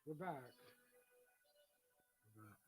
We're back. We're back.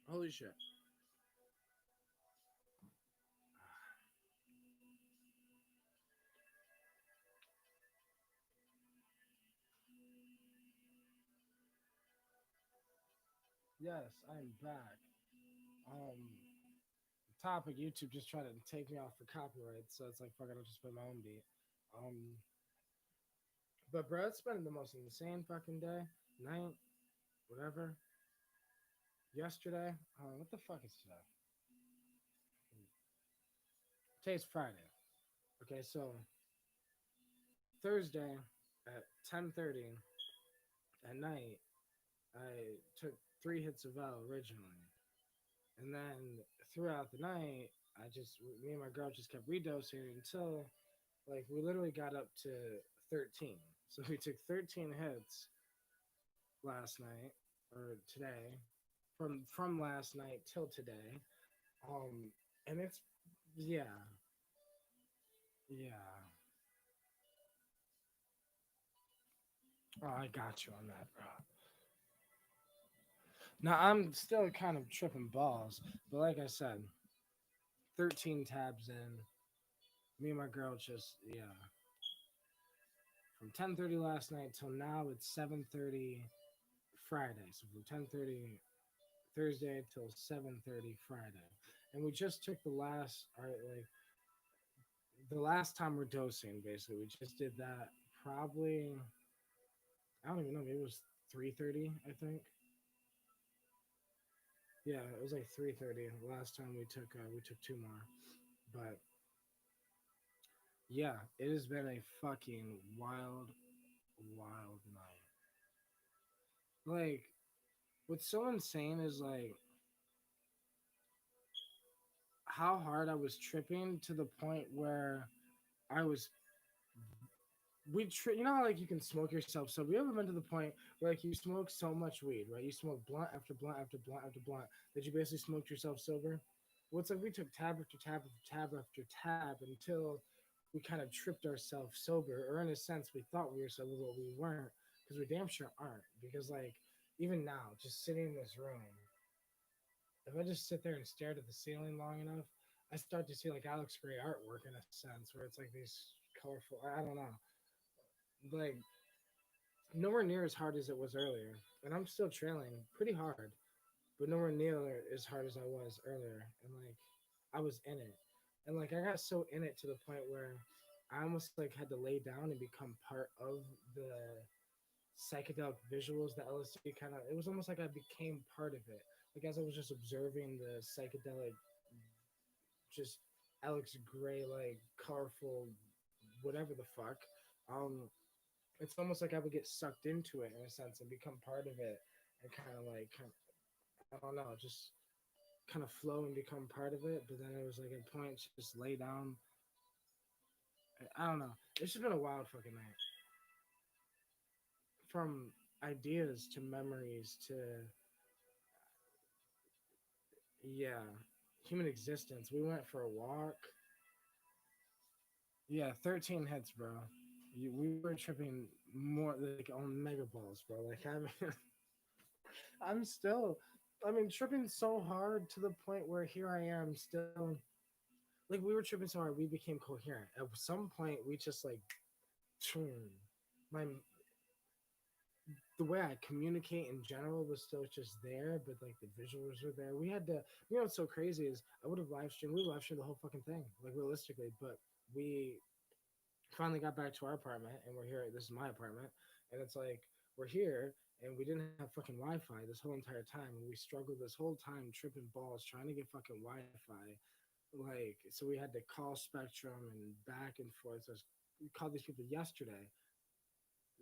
Holy shit. Yes, I'm back. Um, topic YouTube just tried to take me off for copyright, so it's like fuck it, I'll just play my own beat. Um, but bro, it's been the most insane fucking day, night, whatever. Yesterday, what the fuck is today? Today's Friday. Okay, so Thursday at 10:30 at night, I took 3 hits of L originally, and then throughout the night, me and my girl just kept redosing until like we literally got up to 13. So we took 13 hits last night or today, from last night till today. And it's yeah, yeah. Oh, I got you on that, bro. Now I'm still kind of tripping balls, but like I said, 13 tabs in. Me and my girl just from 10:30 last night till now it's 7:30 Friday. So from 10:30 Thursday till 7:30 Friday, and we just took the last time we're dosing. Basically, we just did that probably. I don't even know. Maybe it was 3:30. I think. Yeah, it was like 3:30 last time we took two more, but yeah, it has been a fucking wild, wild night. Like, what's so insane is like how hard I was tripping to the point where I was you know how like you can smoke yourself. So have you ever been to the point where like you smoke so much weed, right? You smoke blunt after blunt after blunt after blunt that you basically smoked yourself sober. Well, it's like we took tab after tab after tab after tab until we kind of tripped ourselves sober, or in a sense, we thought we were sober, but we weren't, because we damn sure aren't. Because like even now, just sitting in this room, if I just sit there and stare at the ceiling long enough, I start to see like Alex Gray artwork in a sense, where it's like these colorful. I don't know, like nowhere near as hard as it was earlier, and I'm still trailing pretty hard, but nowhere near as hard as I was earlier. And like I was in it, and like I got so in it to the point where I almost like had to lay down and become part of the psychedelic visuals that LSD kind of. It was almost like I became part of it. Like as I was just observing the psychedelic, just Alex Gray like colorful, whatever the fuck. Um, it's almost like I would get sucked into it in a sense and become part of it, and I don't know, just kind of flow and become part of it. But then it was like a point to just lay down. I don't know. It's just been a wild fucking night. From ideas to memories to yeah, human existence. We went for a walk. Yeah, 13 hits, bro. We were tripping more like on mega balls, bro. Like I mean, I'm still, I mean, tripping so hard to the point where here I am still. Like we were tripping so hard, we became coherent. At some point, we just like, my the way I communicate in general was still just there, but like the visuals were there. We had to, you know, what's so crazy is I would have live streamed, we would live stream the whole fucking thing, like realistically, but we finally got back to our apartment and we're here. This is my apartment, and it's like we're here and we didn't have fucking Wi-Fi this whole entire time, and we struggled this whole time tripping balls trying to get fucking Wi-Fi. Like, so we had to call Spectrum and back and forth. So we called these people yesterday,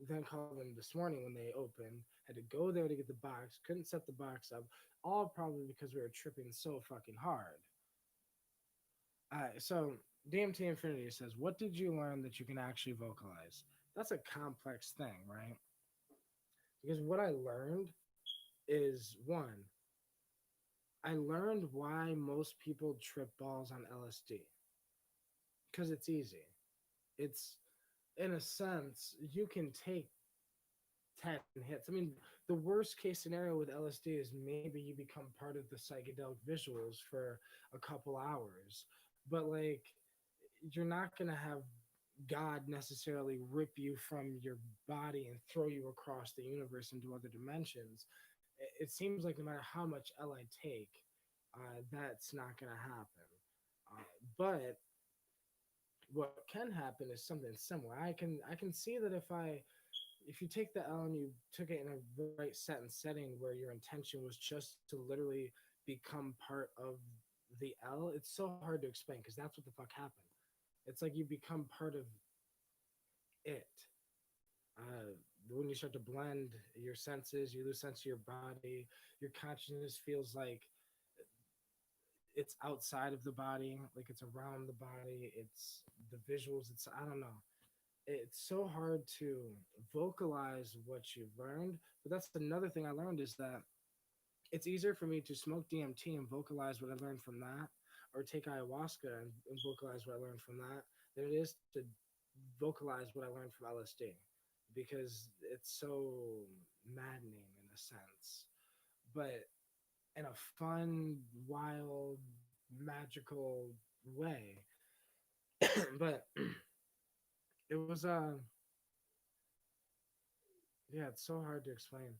then called them this morning when they opened. Had to go there to get the box. Couldn't set the box up. All probably because we were tripping so fucking hard. So DMT Infinity says, "What did you learn that you can actually vocalize?" That's a complex thing, right? Because what I learned is one, I learned why most people trip balls on LSD because it's easy. It's in a sense you can take 10 hits. I mean, the worst case scenario with LSD is maybe you become part of the psychedelic visuals for a couple hours. But like you're not going to have God necessarily rip you from your body and throw you across the universe into other dimensions. It seems like no matter how much L I take, that's not going to happen. But what can happen is something similar. I can see that if you take the L and you took it in a right set and setting where your intention was just to literally become part of the L, it's so hard to explain because that's what the fuck happened. It's like you become part of it. When you start to blend your senses, you lose sense of your body. Your consciousness feels like it's outside of the body, like it's around the body. It's the visuals. It's I don't know. It's so hard to vocalize what you've learned. But that's another thing I learned is that it's easier for me to smoke DMT and vocalize what I learned from that, or take ayahuasca and vocalize what I learned from that, than it is to vocalize what I learned from LSD because it's so maddening in a sense, but in a fun, wild, magical way. But it was yeah, it's so hard to explain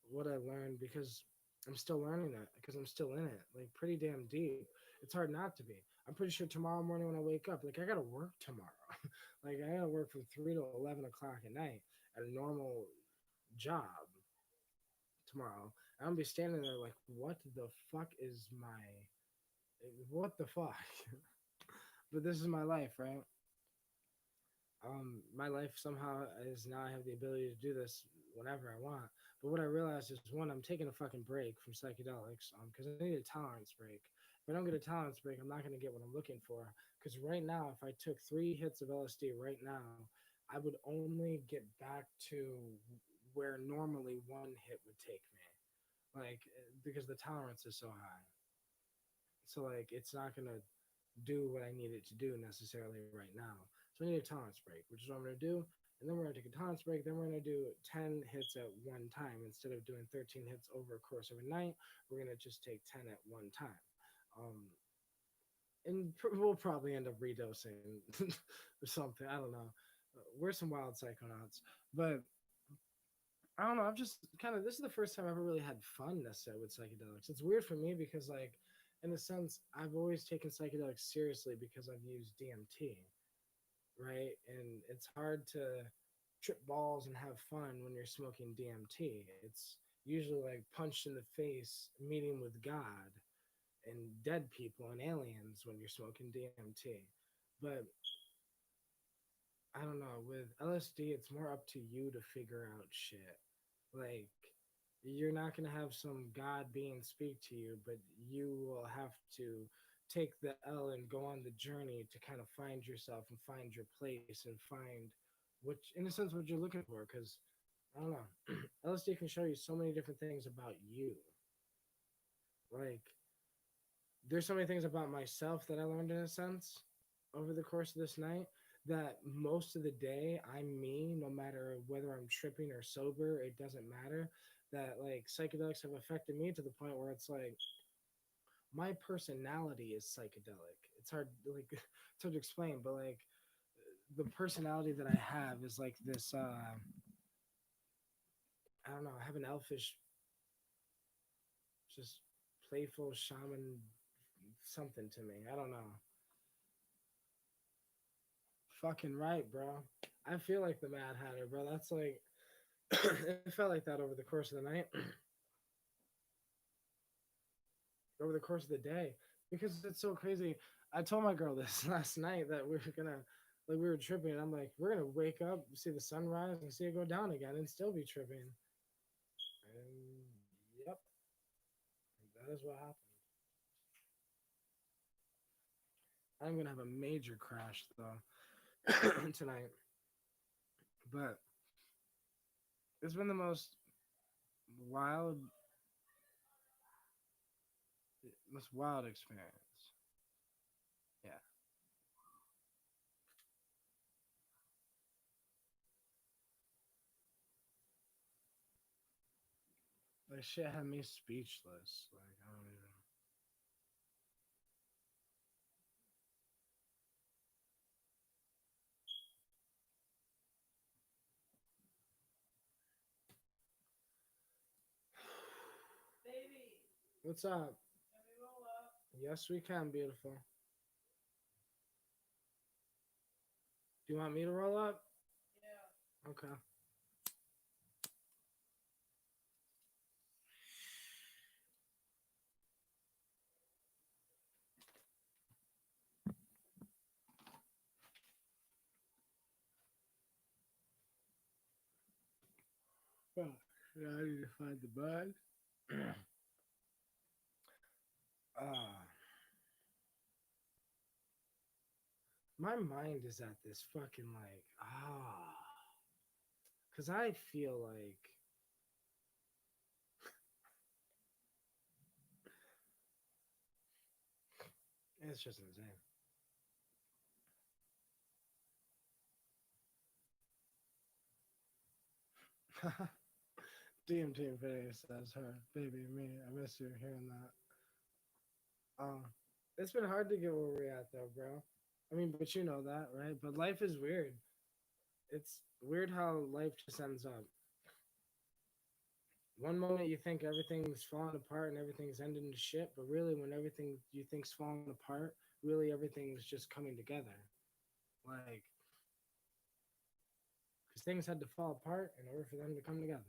what I learned because I'm still learning it because I'm still in it, like pretty damn deep. It's hard not to be. I'm pretty sure tomorrow morning when I wake up, like I gotta work tomorrow. Like I gotta work from 3 to 11 o'clock at night at a normal job tomorrow. I'm gonna be standing there like, what the fuck is what the fuck? But this is my life, right? My life somehow is now I have the ability to do this whenever I want. But what I realized is one, I'm taking a fucking break from psychedelics because I need a tolerance break. If I don't get a tolerance break, I'm not going to get what I'm looking for. Because right now, if I took 3 hits of LSD right now, I would only get back to where normally 1 hit would take me. Like, because the tolerance is so high. So, like, it's not going to do what I need it to do necessarily right now. So I need a tolerance break, which is what I'm going to do. And then we're going to take a tolerance break. Then we're going to do 10 hits at one time. Instead of doing 13 hits over a course of a night, we're going to just take 10 at one time. Um, and we'll probably end up redosing or something. I don't know. We're some wild psychonauts. But I don't know. I've just kind of, this is the first time I've ever really had fun necessarily with psychedelics. It's weird for me because, like, in a sense, I've always taken psychedelics seriously because I've used DMT, right? And it's hard to trip balls and have fun when you're smoking DMT. It's usually like punched in the face meeting with God and dead people and aliens when you're smoking DMT. But I don't know, with LSD, it's more up to you to figure out shit. Like, you're not going to have some God being speak to you, but you will have to take the L and go on the journey to kind of find yourself and find your place and find which, in a sense, what you're looking for. Because, I don't know, LSD can show you so many different things about you. Like, there's so many things about myself that I learned in a sense over the course of this night that most of the day I'm me, no matter whether I'm tripping or sober, it doesn't matter. That like psychedelics have affected me to the point where it's like my personality is psychedelic. It's hard like it's hard to explain, but like the personality that I have is like this I don't know, I have an elfish just playful shaman something to me. I don't know. Fucking right, bro. I feel like the Mad Hatter, bro. That's like It felt like that over the course of the night, over the course of the day, because it's so crazy. I told my girl this last night that we were gonna, like, we were tripping. And I'm like, we're gonna wake up, see the sunrise, and see it go down again, and still be tripping. And yep, that is what happened. I'm gonna have a major crash though tonight, but it's been the wild, most wild experience. Yeah, like shit had me speechless. Like I don't even. What's up? Yes, we can, beautiful. Do you want me to roll up? Okay. Well, I need to find the bud. uh, my mind is at this fucking like because I feel like it's just insane. DMT Infinity says her baby me. I miss you hearing that. It's been hard to get where we're at though, bro. I mean, but you know that, right? But life is weird. It's weird how life just ends up. One moment you think everything's falling apart and everything's ending to shit, but really, when everything you think's falling apart, really everything's just coming together. Like, because things had to fall apart in order for them to come together.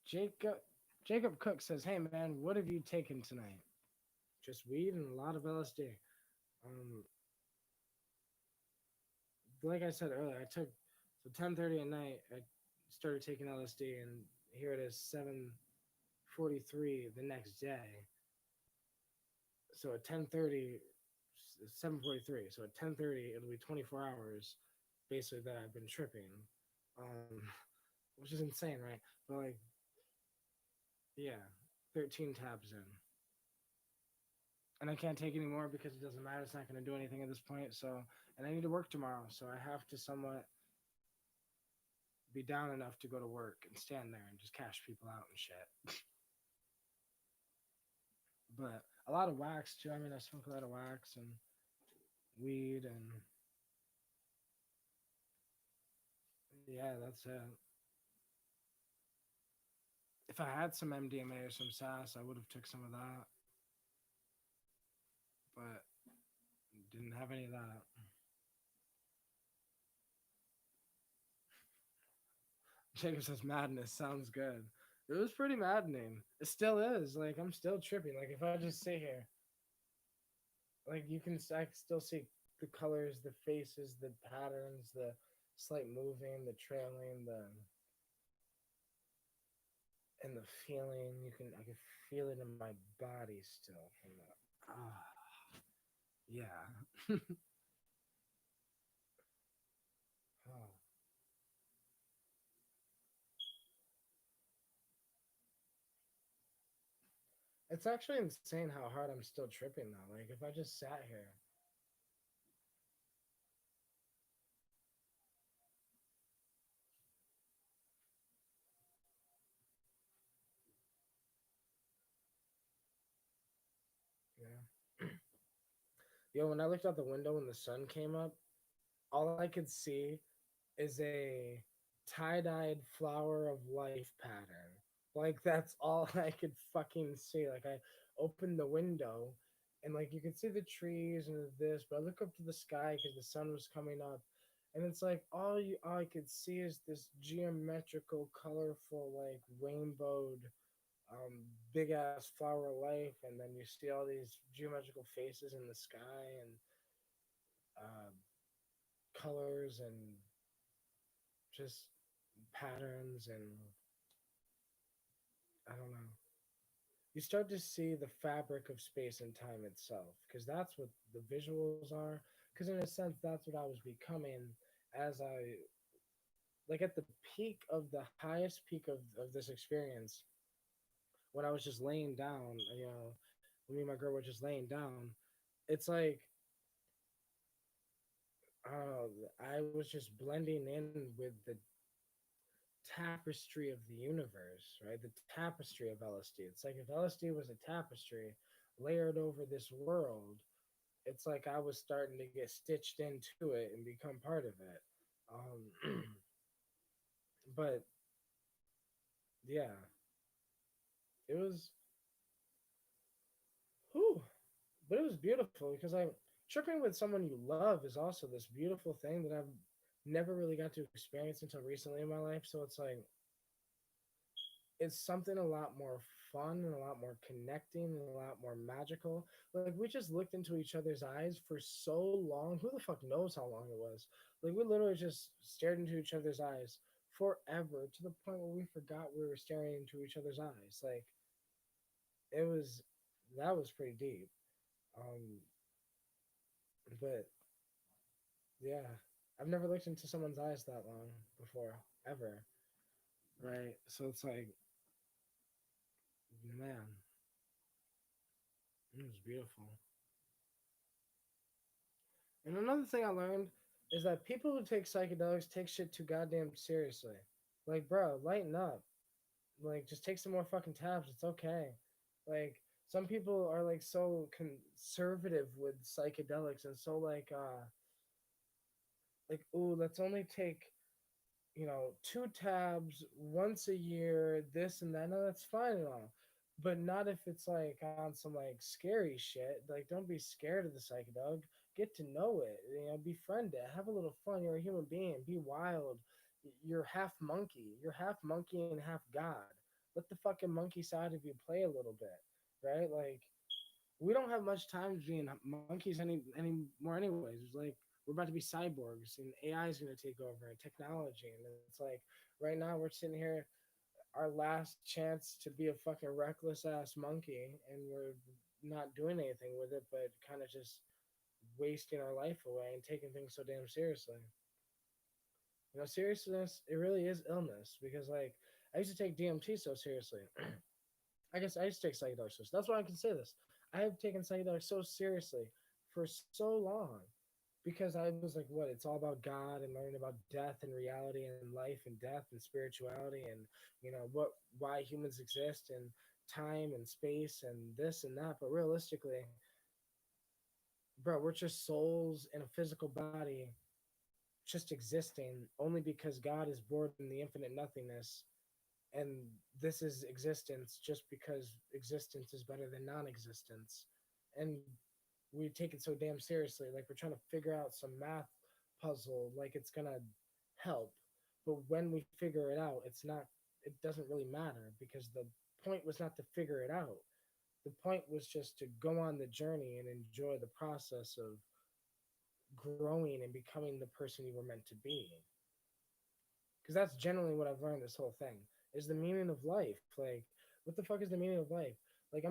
Jacob Jacob Cook says, "Hey man, what have you taken tonight? Just weed and a lot of LSD." Um, like I said earlier, I took so 10:30 at night. I started taking LSD, and here it is 7:43 the next day. So at 10:30, 7:43. So at 10:30, it'll be 24 hours, basically that I've been tripping, um, which is insane, right? But like, yeah, 13 tabs in, and I can't take any more because it doesn't matter. It's not going to do anything at this point. So, and I need to work tomorrow, so I have to somewhat be down enough to go to work and stand there and just cash people out and shit. But a lot of wax too. I mean, I smoke a lot of wax and weed, and yeah, that's it. If I had some MDMA or some SAS, I would have took some of that, but didn't have any of that. Jacob says madness sounds good. It was pretty maddening. It still is. Like I'm still tripping. Like if I just sit here, like you can, I can still see the colors, the faces, the patterns, the slight moving, the trailing, the and the feeling. You can, I can feel it in my body still from the yeah. Oh. It's actually insane how hard I'm still tripping though. Like if I just sat here, yeah. Yo, when I looked out the window when the sun came up, all I could see is a tie-dyed flower of life pattern. Like that's all I could fucking see. Like I opened the window and like you could see the trees and this, but I look up to the sky because the sun was coming up, and it's like all I could see is this geometrical, colorful, like rainbowed, big ass flower of life, and then you see all these geometrical faces in the sky and uh, colors and just patterns and I don't know. You start to see the fabric of space and time itself because that's what the visuals are. Because in a sense, that's what I was becoming as I like at the peak of the highest peak of this experience when I was just laying down. When me and my girl were just laying down. It's like I was just blending in with the tapestry of the universe, right? The tapestry of LSD. It's like if LSD was a tapestry layered over this world, it's like I was starting to get stitched into it and become part of it. But yeah, it was, whew, but it was beautiful because I tripping with someone you love is also this beautiful thing that I've never really got to experience until recently in my life. So it's like it's something a lot more fun and a lot more connecting and a lot more magical. Like we just looked into each other's eyes for so long. Who the fuck knows how long it was? Like we literally just stared into each other's eyes forever to the point where we forgot we were staring into each other's eyes. Like it was that was pretty deep. Um, but yeah, I've never looked into someone's eyes that long before ever. Right. So it's like, man, it was beautiful. And another thing I learned is that people who take psychedelics take shit too goddamn seriously. Like, bro, lighten up. Like, just take some more fucking tabs. It's okay. Like, some people are like so conservative with psychedelics and so like, ooh, let's only take 2 tabs once a year, this and that. No, that's fine and all. But not if it's like on some like scary shit. Like, don't be scared of the psychedelic. Get to know it. Befriend it. Have a little fun. You're a human being. Be wild. You're half monkey. You're half monkey and half god. Let the fucking monkey side of you play a little bit, right? Like, we don't have much time being monkeys anymore anyways. It's like we're about to be cyborgs and AI is going to take over and technology and it's like right now we're sitting here our last chance to be a fucking reckless ass monkey and we're not doing anything with it but kind of just wasting our life away and taking things so damn seriously. Seriousness, it really is illness because like I used to take DMT so seriously. I guess I used to take psychedelics. So that's why I can say this. I have taken psychedelics so seriously for so long because I was like, what? It's all about God and learning about death and reality and life and death and spirituality and why humans exist and time and space and this and that. But realistically, bro, we're just souls in a physical body, just existing only because God is bored in the infinite nothingness and this is existence just because existence is better than non-existence and we take it so damn seriously like we're trying to figure out some math puzzle like it's gonna help but when we figure it out it doesn't really matter because the point was not to figure it out. The point was just to go on the journey and enjoy the process of growing and becoming the person you were meant to be, because that's generally what I've learned this whole thing is the meaning of life. Like, what the fuck is the meaning of life? Like,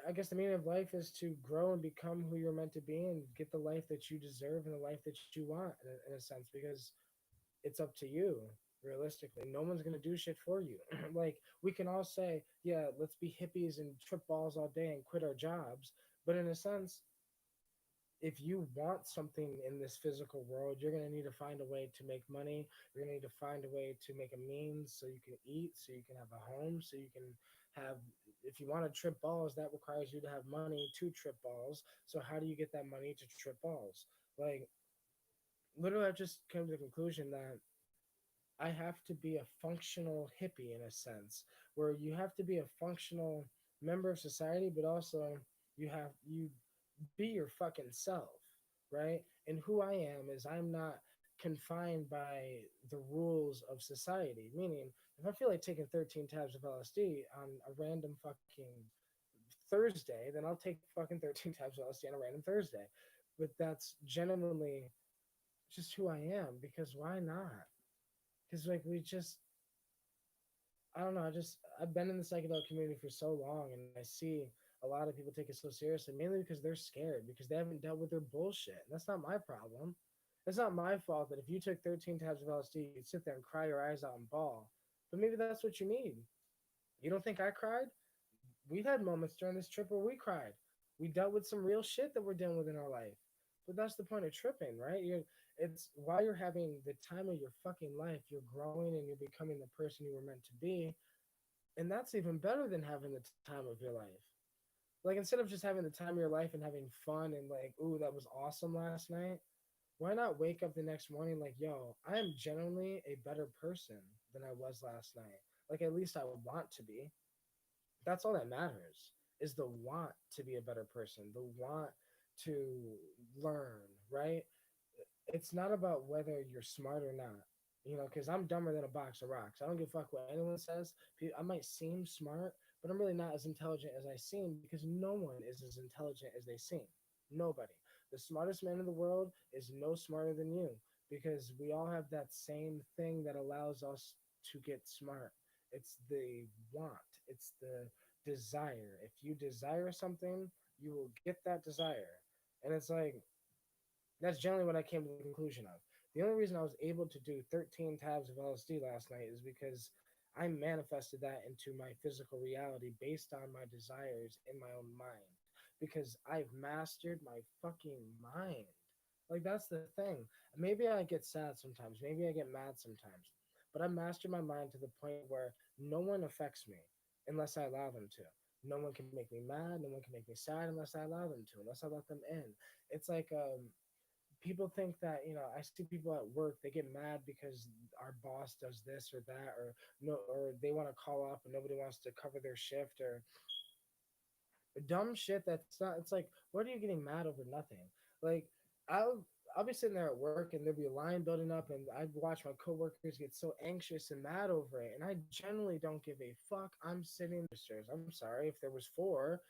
I guess the meaning of life is to grow and become who you're meant to be and get the life that you deserve and the life that you want in a sense, because it's up to you. Realistically, no one's gonna do shit for you. Like, we can all say, yeah, let's be hippies and trip balls all day and quit our jobs, but in a sense, if you want something in this physical world, you're going to need to find a way to make money. You're going to need to find a way to make a means so you can eat, so you can have a home, so you can have, if you want to trip balls, that requires you to have money to trip balls. So, how do you get that money to trip balls? Like, literally, I've just come to the conclusion that I have to be a functional hippie in a sense, where you have to be a functional member of society, but also you be your fucking self. right? And who I am is I'm not confined by the rules of society. Meaning, if I feel like taking 13 tabs of LSD on a random fucking Thursday, then I'll take fucking 13 tabs of LSD on a random Thursday. But that's genuinely just who I am because why not? Because like we just I don't know. I've been in the psychedelic community for so long, and I see a lot of people take it so seriously, mainly because they're scared because they haven't dealt with their bullshit. And that's not my problem. It's not my fault that if you took 13 tabs of LSD, you'd sit there and cry your eyes out and bawl. But maybe that's what you need. You don't think I cried? We've had moments during this trip where we cried. We dealt with some real shit that we're dealing with in our life. But that's the point of tripping, right? It's while you're having the time of your fucking life, you're growing and you're becoming the person you were meant to be, and that's even better than having the time of your life. Like instead of just having the time of your life and having fun and like, ooh, that was awesome last night. Why not wake up the next morning like, yo, I am genuinely a better person than I was last night. Like at least I want to be. That's all that matters is the want to be a better person, the want to learn, right? It's not about whether you're smart or not. Because I'm dumber than a box of rocks. I don't give a fuck what anyone says. I might seem smart, but I'm really not as intelligent as I seem because no one is as intelligent as they seem. Nobody. The smartest man in the world is no smarter than you because we all have that same thing that allows us to get smart. It's the want, it's the desire. If you desire something, you will get that desire. And it's like, that's generally what I came to the conclusion of. The only reason I was able to do 13 tabs of LSD last night is because I manifested that into my physical reality based on my desires in my own mind. Because I've mastered my fucking mind. Like, that's the thing. Maybe I get sad sometimes. Maybe I get mad sometimes. But I mastered my mind to the point where no one affects me unless I allow them to. No one can make me mad. No one can make me sad unless I allow them to, unless I let them in. It's like people think that I see people at work, they get mad because our boss does this or that, or no, or they want to call off and nobody wants to cover their shift, or dumb shit that's not. It's like, what are you getting mad over? Nothing. Like, I'll be sitting there at work and there'll be a line building up and I'd watch my coworkers get so anxious and mad over it, and I generally don't give a fuck. I'm sitting registers. I'm sorry, if there was four,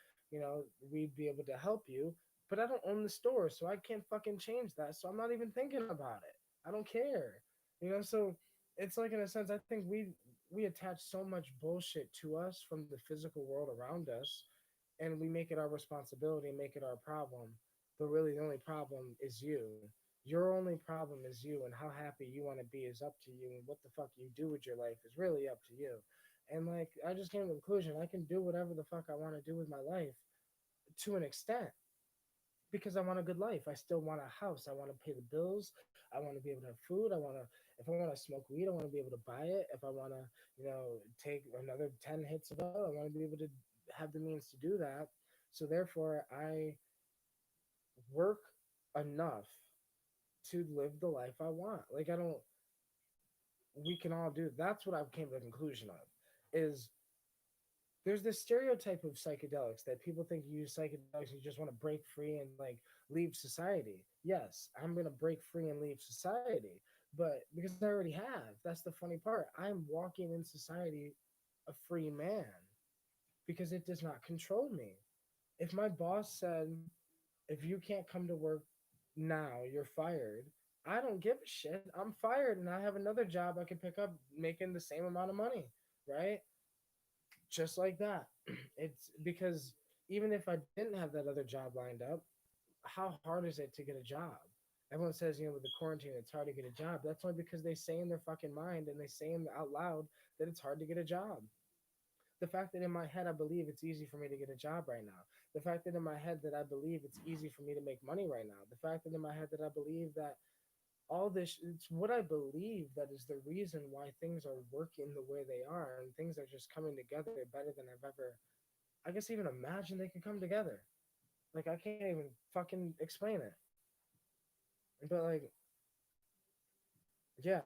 we'd be able to help you, but I don't own the store, so I can't fucking change that, so I'm not even thinking about it. I don't care. So it's like, in a sense, I think we attach so much bullshit to us from the physical world around us, and we make it our responsibility and make it our problem. But really, the only problem is you. Your only problem is you, and how happy you want to be is up to you, and what the fuck you do with your life is really up to you. And like, I just came to the conclusion I can do whatever the fuck I want to do with my life to an extent because I want a good life. I still want a house. I want to pay the bills. I want to be able to have food. If I want to smoke weed, I want to be able to buy it. If I want to, take another 10 hits of it, I want to be able to have the means to do that. So therefore, I work enough to live the life I want. Like, I don't, we can all do. That's what I came to the conclusion of is there's this stereotype of psychedelics that people think you use psychedelics and you just want to break free and like leave society. Yes, I'm gonna break free and leave society, but because I already have. That's the funny part. I'm walking in society a free man because it does not control me. If my boss said, if you can't come to work now, you're fired. I don't give a shit. I'm fired and I have another job I can pick up making the same amount of money, right? Just like that. It's because even if I didn't have that other job lined up, how hard is it to get a job? Everyone says, with the quarantine, it's hard to get a job. That's only because they say in their fucking mind and they say out loud that it's hard to get a job. The fact that in my head I believe it's easy for me to get a job right now. The fact that in my head that I believe it's easy for me to make money right now. The fact that in my head that I believe that all this, it's what I believe that is the reason why things are working the way they are, and things are just coming together better than I've ever, I guess, even imagined they could come together. Like, I can't even fucking explain it. But like, yeah,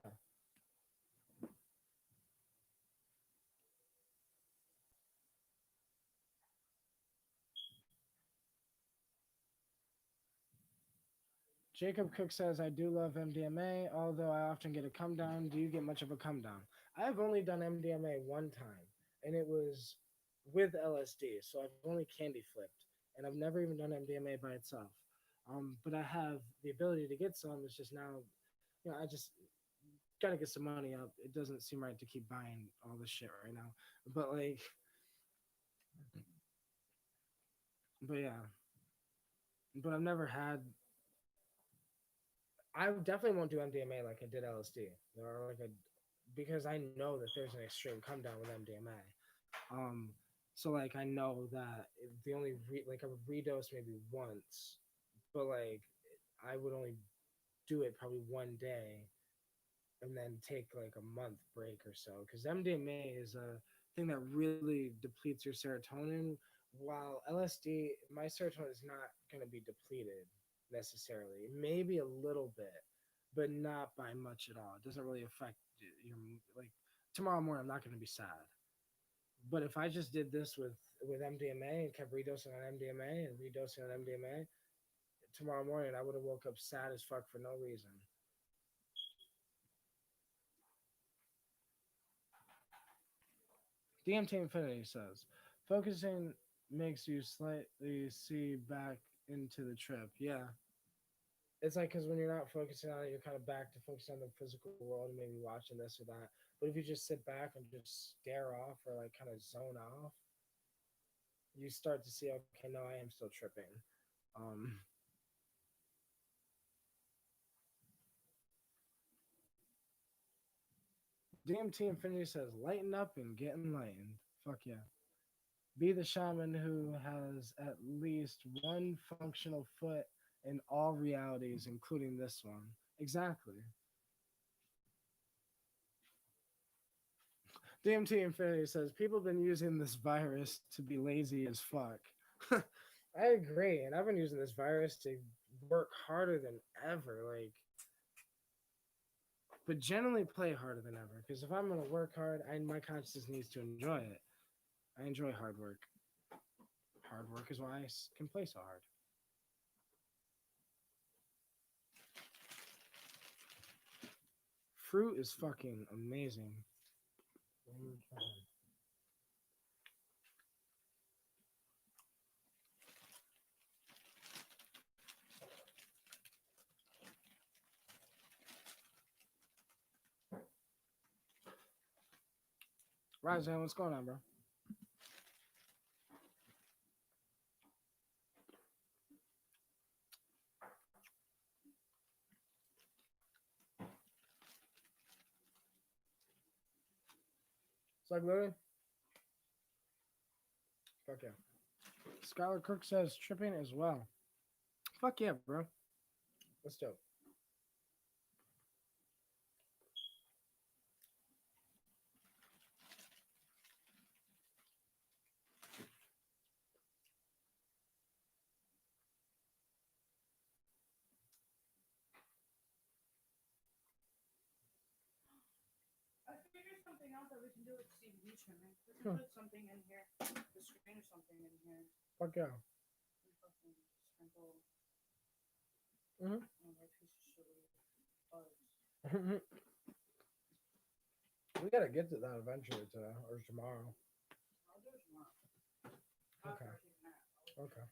Jacob Cook says, I do love MDMA, although I often get a come down. Do you get much of a come down? I've only done MDMA one time, and it was with LSD, so I've only candy flipped, and I've never even done MDMA by itself. But I have the ability to get some. It's just now, I just gotta get some money up. It doesn't seem right to keep buying all this shit right now. But like, but yeah, but I've never had. I definitely won't do MDMA like I did LSD, or like a, because I know that there's an extreme come down with MDMA. So like I know that the only like I would redose maybe once, but like I would only do it probably one day and then take like a month break or so, because MDMA is a thing that really depletes your serotonin, while LSD, my serotonin is not going to be depleted necessarily, maybe a little bit, but not by much at all. It doesn't really affect your, like, tomorrow morning I'm not going to be sad. But if I just did this with MDMA and kept redosing on MDMA and redosing on MDMA, tomorrow morning I would have woke up sad as fuck for no reason. DMT Infinity says, focusing makes you slightly see back into the trip. Yeah. It's like, because when you're not focusing on it, you're kind of back to focusing on the physical world and maybe watching this or that. But if you just sit back and just stare off or like kind of zone off, you start to see, okay, no, I am still tripping. Um, DMT Infinity says, lighten up and get enlightened. Fuck yeah. Be the shaman who has at least one functional foot in all realities, including this one. Exactly. DMT Infinity says people have been using this virus to be lazy as fuck. I agree, and I've been using this virus to work harder than ever. Like, but generally play harder than ever. Because if I'm gonna work hard, my consciousness needs to enjoy it. I enjoy hard work. Hard work is why I can play so hard. Fruit is fucking amazing. Ryzen, what's going on, bro? It's like literally. Fuck yeah. Skylar Cook says tripping as well. Fuck yeah, bro. Let's do it. I figured something out that we can do with CBD trimming. We can put something in here, the screen or something in here, Fuck yeah. and fucking sprinkle Mm-hmm. another piece of sugar bugs. We gotta get to that eventually today or tomorrow. I'll do it tomorrow. Okay. After I take a nap. Okay.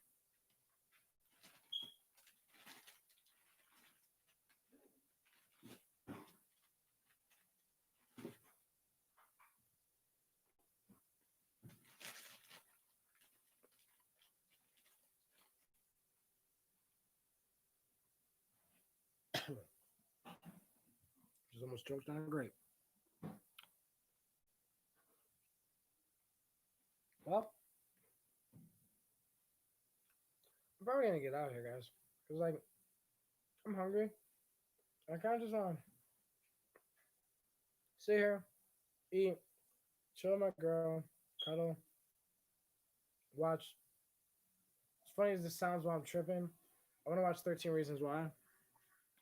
Just almost choked on a grape. Well, I'm probably gonna get out of here, guys. Cause like I'm hungry. I kind of just want to sit here, eat, chill with my girl, cuddle, watch. As funny as this sounds while I'm tripping, I want to watch 13 Reasons Why.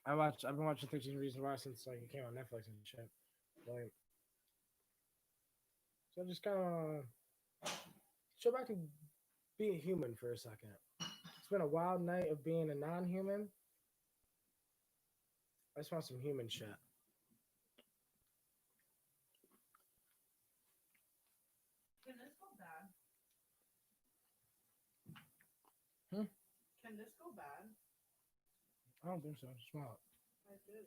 I've been watching 13 Reasons Why since like it came on Netflix and shit. Like, so I just kind of want to chill back and be a human for a second. It's been a wild night of being a non-human, I just want some human shit. Can this go bad? Hmm? Can this go bad? I don't think so. Smell it. I did.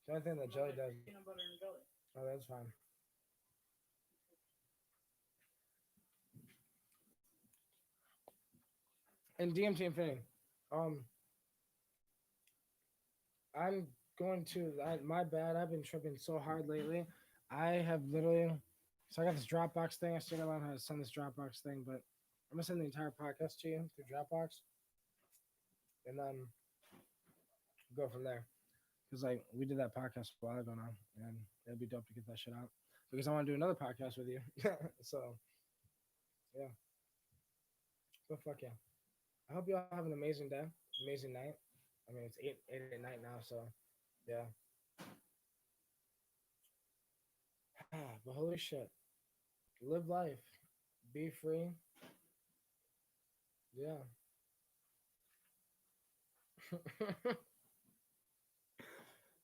The only thing that jelly does. Peanut butter and jelly. Oh, that's fine. And DMT Infinity. Um, I'm going to. My bad. I've been tripping so hard lately. I have literally. So I got this Dropbox thing. I still got to learn how to send this Dropbox thing, but I'm gonna send the entire podcast to you through Dropbox, and then go from there. Because like we did that podcast a while ago now, and it'd be dope to get that shit out. Because I want to do another podcast with you. So yeah. So fuck yeah. I hope you all have an amazing day, amazing night. I mean it's eight at night now, so yeah. But holy shit. Live life. Be free. Yeah.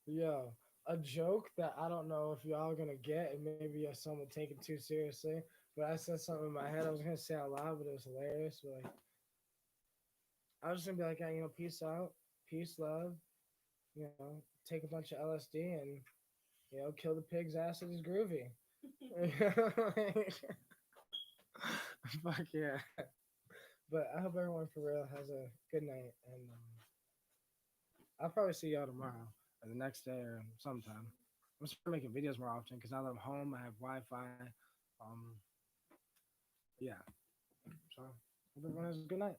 Yeah. A joke that I don't know if y'all gonna get, and maybe some will take it too seriously. But I said something in my head I was gonna say out loud, but it was hilarious. But like, I was just gonna be like, hey, peace out, peace, love. Take a bunch of LSD and kill the pig's ass. It's groovy. Fuck yeah. But I hope everyone for real has a good night, and I'll probably see y'all tomorrow or the next day or sometime. I'm gonna start making videos more often because now that I'm home, I have Wi-Fi. Um, yeah. So hope everyone has a good night.